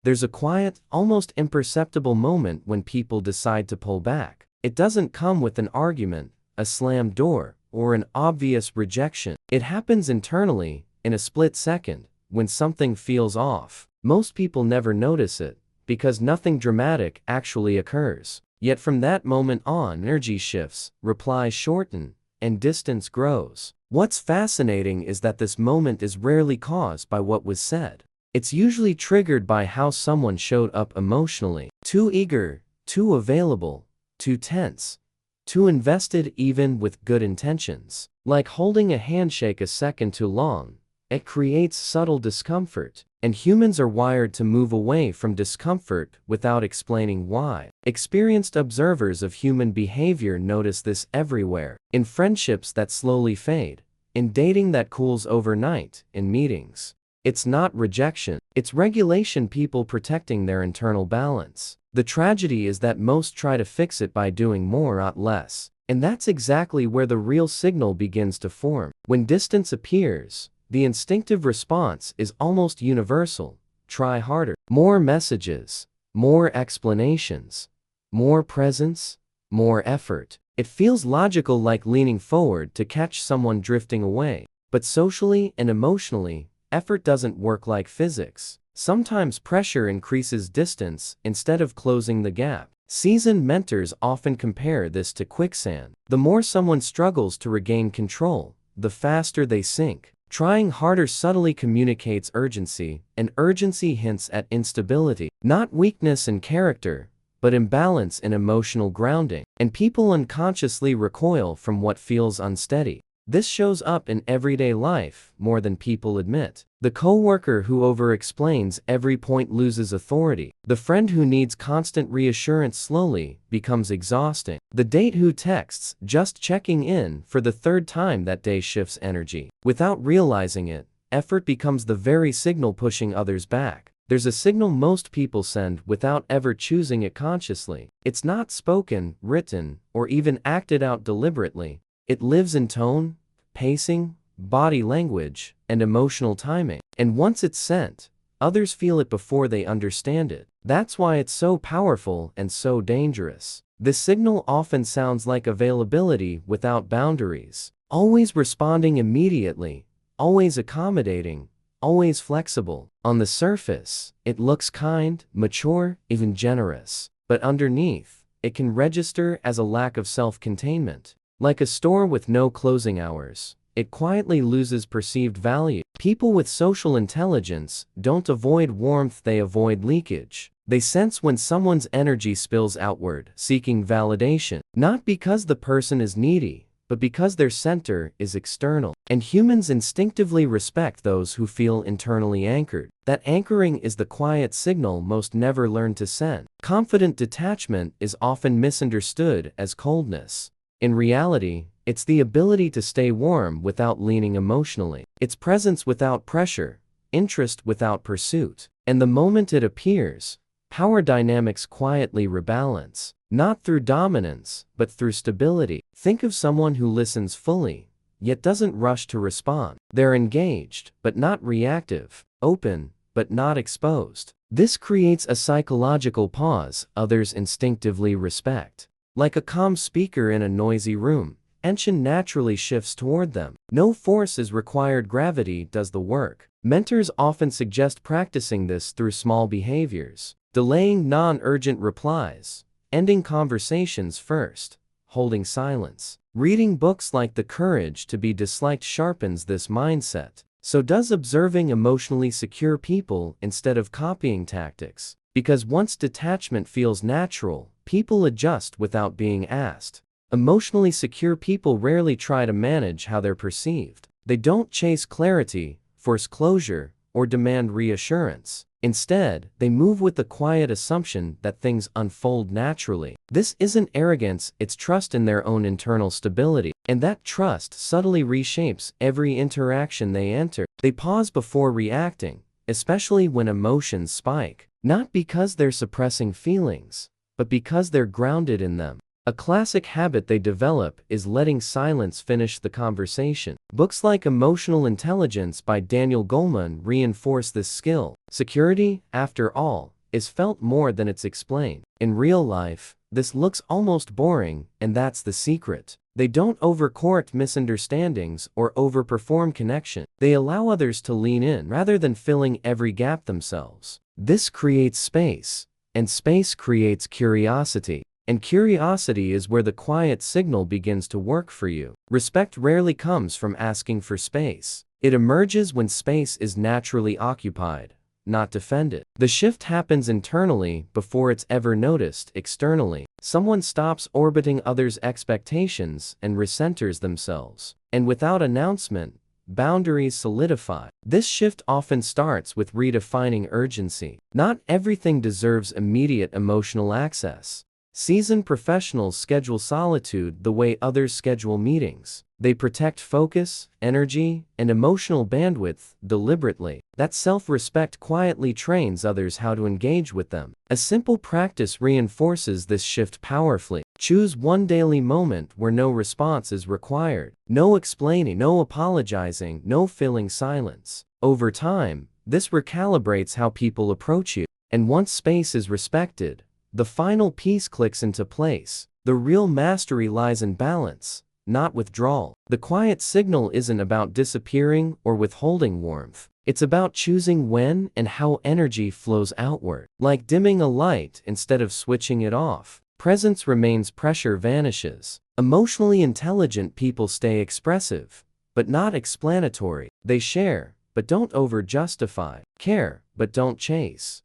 There's a quiet, almost imperceptible moment when people decide to pull back. It doesn't come with an argument, a slammed door, or an obvious rejection. It happens internally, in a split second, when something feels off. Most people never notice it, because nothing dramatic actually occurs. Yet from that moment on, energy shifts, replies shorten, and distance grows. What's fascinating is that this moment is rarely caused by what was said. It's usually triggered by how someone showed up emotionally. Too eager, too available, too tense, too invested even with good intentions. Like holding a handshake a second too long, it creates subtle discomfort, and humans are wired to move away from discomfort without explaining why. Experienced observers of human behavior notice this everywhere. In friendships that slowly fade, in dating that cools overnight, in meetings. It's not rejection, it's regulation, people protecting their internal balance. The tragedy is that most try to fix it by doing more, not less. And that's exactly where the real signal begins to form. When distance appears, the instinctive response is almost universal. Try harder. More messages, more explanations, more presence, more effort. It feels logical, like leaning forward to catch someone drifting away. But socially and emotionally, effort doesn't work like physics. Sometimes pressure increases distance instead of closing the gap. Seasoned mentors often compare this to quicksand. The more someone struggles to regain control, the faster they sink. Trying harder subtly communicates urgency, and urgency hints at instability. Not weakness in character, but imbalance in emotional grounding. And people unconsciously recoil from what feels unsteady. This shows up in everyday life more than people admit. The coworker who overexplains every point loses authority. The friend who needs constant reassurance slowly becomes exhausting. The date who texts just checking in for the third time that day shifts energy. Without realizing it, effort becomes the very signal pushing others back. There's a signal most people send without ever choosing it consciously. It's not spoken, written, or even acted out deliberately. It lives in tone, pacing, body language, and emotional timing. And once it's sent, others feel it before they understand it. That's why it's so powerful and so dangerous. This signal often sounds like availability without boundaries. Always responding immediately, always accommodating, always flexible. On the surface, it looks kind, mature, even generous. But underneath, it can register as a lack of self-containment. Like a store with no closing hours, it quietly loses perceived value. People with social intelligence don't avoid warmth, they avoid leakage. They sense when someone's energy spills outward, seeking validation. Not because the person is needy, but because their center is external. And humans instinctively respect those who feel internally anchored. That anchoring is the quiet signal most never learn to send. Confident detachment is often misunderstood as coldness. In reality, it's the ability to stay warm without leaning emotionally. It's presence without pressure, interest without pursuit. And the moment it appears, power dynamics quietly rebalance. Not through dominance, but through stability. Think of someone who listens fully, yet doesn't rush to respond. They're engaged, but not reactive, open, but not exposed. This creates a psychological pause others instinctively respect. Like a calm speaker in a noisy room, attention naturally shifts toward them. No force is required, gravity does the work. Mentors often suggest practicing this through small behaviors. Delaying non-urgent replies, ending conversations first, holding silence. Reading books like The Courage to Be Disliked sharpens this mindset. So does observing emotionally secure people instead of copying tactics. Because once detachment feels natural, people adjust without being asked. Emotionally secure people rarely try to manage how they're perceived. They don't chase clarity, force closure, or demand reassurance. Instead, they move with the quiet assumption that things unfold naturally. This isn't arrogance, it's trust in their own internal stability. And that trust subtly reshapes every interaction they enter. They pause before reacting, especially when emotions spike. Not because they're suppressing feelings, but because they're grounded in them. A classic habit they develop is letting silence finish the conversation. Books like Emotional Intelligence by Daniel Goleman reinforce this skill. Security, after all, is felt more than it's explained. In real life, this looks almost boring, and that's the secret. They don't overcorrect misunderstandings or overperform connection. They allow others to lean in rather than filling every gap themselves. This creates space, and space creates curiosity. And curiosity is where the quiet signal begins to work for you. Respect rarely comes from asking for space. It emerges when space is naturally occupied, not defended. The shift happens internally before it's ever noticed externally. Someone stops orbiting others' expectations and recenters themselves. And without announcement, boundaries solidify. This shift often starts with redefining urgency. Not everything deserves immediate emotional access. Seasoned professionals schedule solitude the way others schedule meetings. They protect focus, energy, and emotional bandwidth deliberately. That self-respect quietly trains others how to engage with them. A simple practice reinforces this shift powerfully. Choose one daily moment where no response is required. No explaining, no apologizing, no filling silence. Over time, this recalibrates how people approach you. And once space is respected, the final piece clicks into place. The real mastery lies in balance, not withdrawal. The quiet signal isn't about disappearing or withholding warmth. It's about choosing when and how energy flows outward. Like dimming a light instead of switching it off. Presence remains, pressure vanishes. Emotionally intelligent people stay expressive, but not explanatory. They share, but don't over-justify. Care, but don't chase.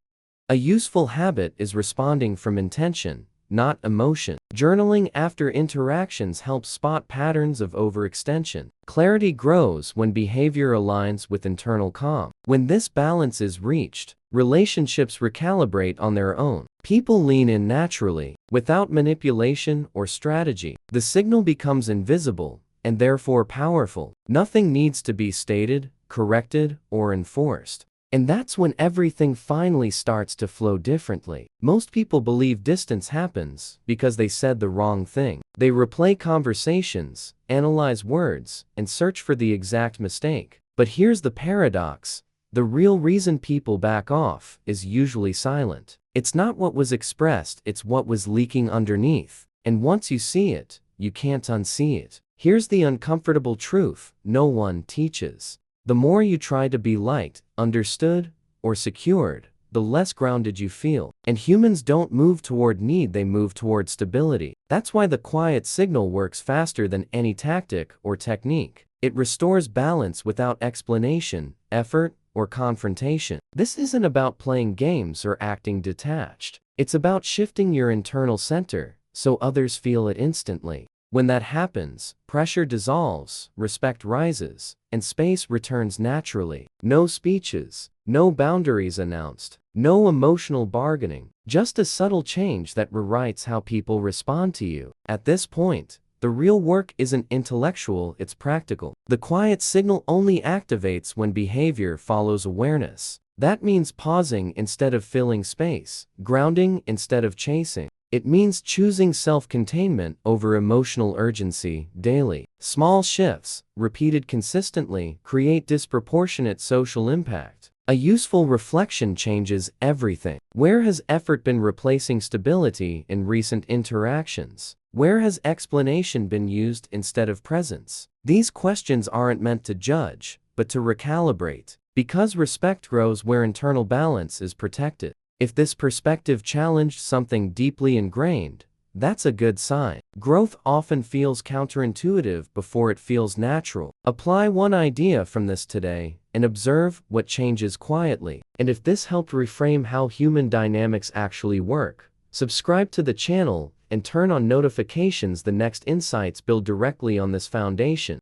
A useful habit is responding from intention, not emotion. Journaling after interactions helps spot patterns of overextension. Clarity grows when behavior aligns with internal calm. When this balance is reached, relationships recalibrate on their own. People lean in naturally, without manipulation or strategy. The signal becomes invisible, and therefore powerful. Nothing needs to be stated, corrected, or enforced. And that's when everything finally starts to flow differently. Most people believe distance happens because they said the wrong thing. They replay conversations, analyze words, and search for the exact mistake. But here's the paradox. The real reason people back off is usually silent. It's not what was expressed, it's what was leaking underneath. And once you see it, you can't unsee it. Here's the uncomfortable truth no one teaches. The more you try to be liked, understood, or secured, the less grounded you feel. And humans don't move toward need, they move toward stability. That's why the quiet signal works faster than any tactic or technique. It restores balance without explanation, effort, or confrontation. This isn't about playing games or acting detached. It's about shifting your internal center so others feel it instantly. When that happens, pressure dissolves, respect rises, and space returns naturally. No speeches, no boundaries announced, no emotional bargaining, just a subtle change that rewrites how people respond to you. At this point, the real work isn't intellectual, it's practical. The quiet signal only activates when behavior follows awareness. That means pausing instead of filling space, grounding instead of chasing. It means choosing self-containment over emotional urgency daily. Small shifts, repeated consistently, create disproportionate social impact. A useful reflection changes everything. Where has effort been replacing stability in recent interactions? Where has explanation been used instead of presence? These questions aren't meant to judge, but to recalibrate. Because respect grows where internal balance is protected. If this perspective challenged something deeply ingrained, that's a good sign. Growth often feels counterintuitive before it feels natural. Apply one idea from this today and observe what changes quietly. And if this helped reframe how human dynamics actually work, subscribe to the channel and turn on notifications. The next insights build directly on this foundation.